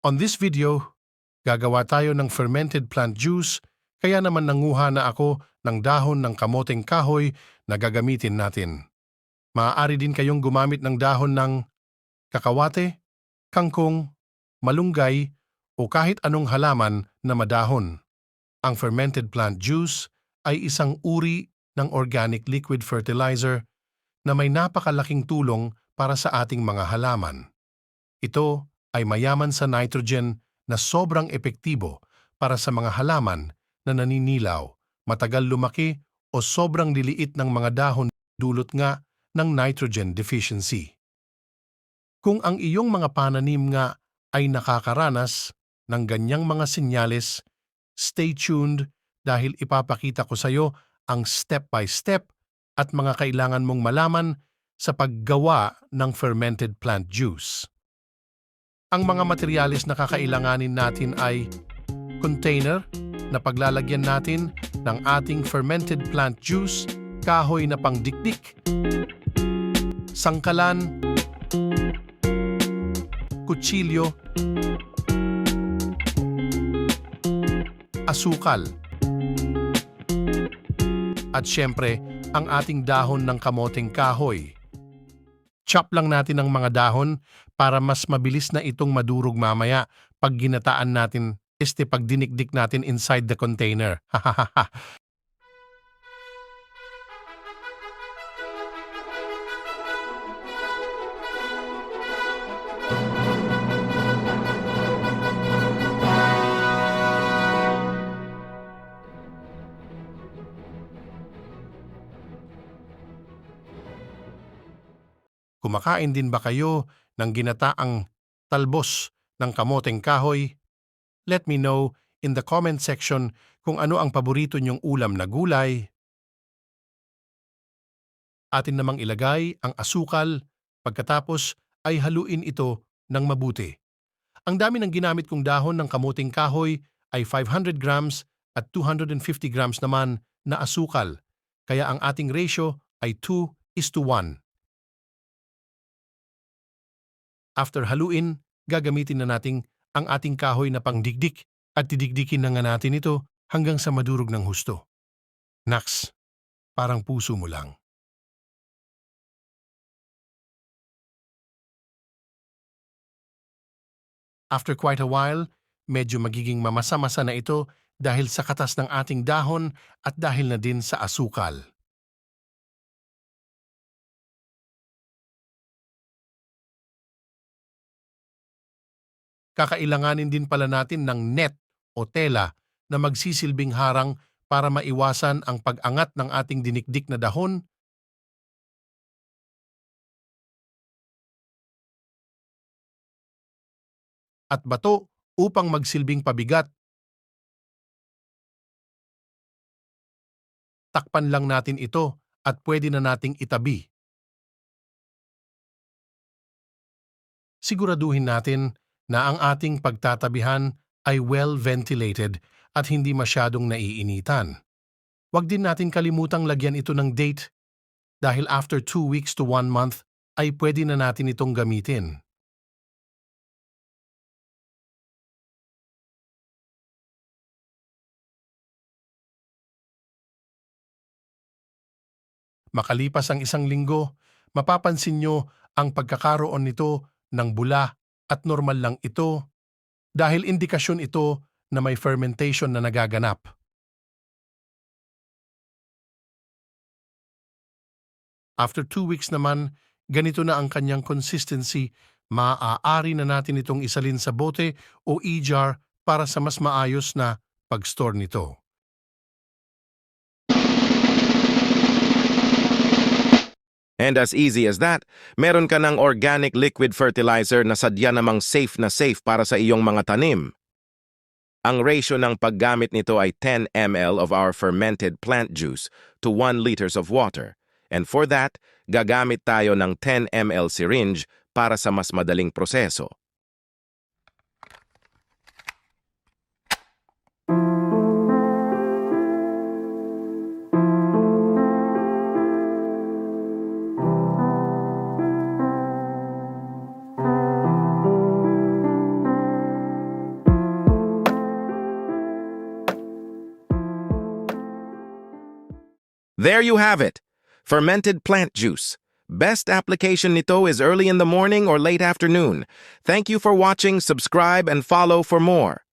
On this video, gagawa tayo ng fermented plant juice, kaya naman nanguha na ako ng dahon ng kamoteng kahoy na gagamitin natin. Maaari din kayong gumamit ng dahon ng kakawate, kangkong, malunggay o kahit anong halaman na madahon. Ang fermented plant juice ay isang uri ng organic liquid fertilizer na may napakalaking tulong para sa ating mga halaman. Ito ay mayaman sa nitrogen na sobrang epektibo para sa mga halaman na naninilaw, matagal lumaki o sobrang liliit ng mga dahon dulot nga ng nitrogen deficiency. Kung ang iyong mga pananim nga ay nakakaranas ng ganyang mga senyales, stay tuned dahil ipapakita ko sa iyo ang step-by-step at mga kailangan mong malaman sa paggawa ng fermented plant juice. Ang mga materyales na kakailanganin natin ay container na paglalagyan natin ng ating fermented plant juice, kahoy na pangdikdik, sangkalan, kutsilyo, asukal, at syempre ang ating dahon ng kamoteng kahoy. Chop lang natin ang mga dahon para mas mabilis na itong madurog mamaya pag ginataan natin, pag dinikdik natin inside the container. Hahaha. Kumakain din ba kayo ng ginataang talbos ng kamoteng kahoy? Let me know in the comment section kung ano ang paborito niyong ulam na gulay. Atin namang ilagay ang asukal, pagkatapos ay haluin ito ng mabuti. Ang dami ng ginamit kong dahon ng kamoteng kahoy ay 500 grams at 250 grams naman na asukal, kaya ang ating ratio ay 2:1. After haluin, gagamitin na natin ang ating kahoy na pangdikdik at didikdikin na nga natin ito hanggang sa madurog ng husto. Naks, parang puso mo lang. After quite a while, medyo magiging mamasa-masa na ito dahil sa katas ng ating dahon at dahil na din sa asukal. Kakailanganin din pala natin ng net o tela na magsisilbing harang para maiwasan ang pag-angat ng ating dinikdik na dahon at bato upang magsilbing pabigat. Takpan lang natin ito at pwede na nating itabi. Siguraduhin natin na ang ating pagtatabihan ay well-ventilated at hindi masyadong naiinitan. Huwag din natin kalimutang lagyan ito ng date dahil after 2 weeks to 1 month ay pwede na natin itong gamitin. Makalipas ang 1 linggo, mapapansin nyo ang pagkakaroon nito ng bula at normal lang ito dahil indikasyon ito na may fermentation na nagaganap. After 2 weeks naman, ganito na ang kanyang consistency. Maaari na natin itong isalin sa bote o e-jar para sa mas maayos na pag-store nito. And as easy as that, meron ka ng organic liquid fertilizer na sadya namang safe na safe para sa iyong mga tanim. Ang ratio ng paggamit nito ay 10 ml of our fermented plant juice to 1 liters of water. And for that, gagamit tayo ng 10 ml syringe para sa mas madaling proseso. There you have it. Fermented plant juice. Best application nito is early in the morning or late afternoon. Thank you for watching, subscribe, and follow for more.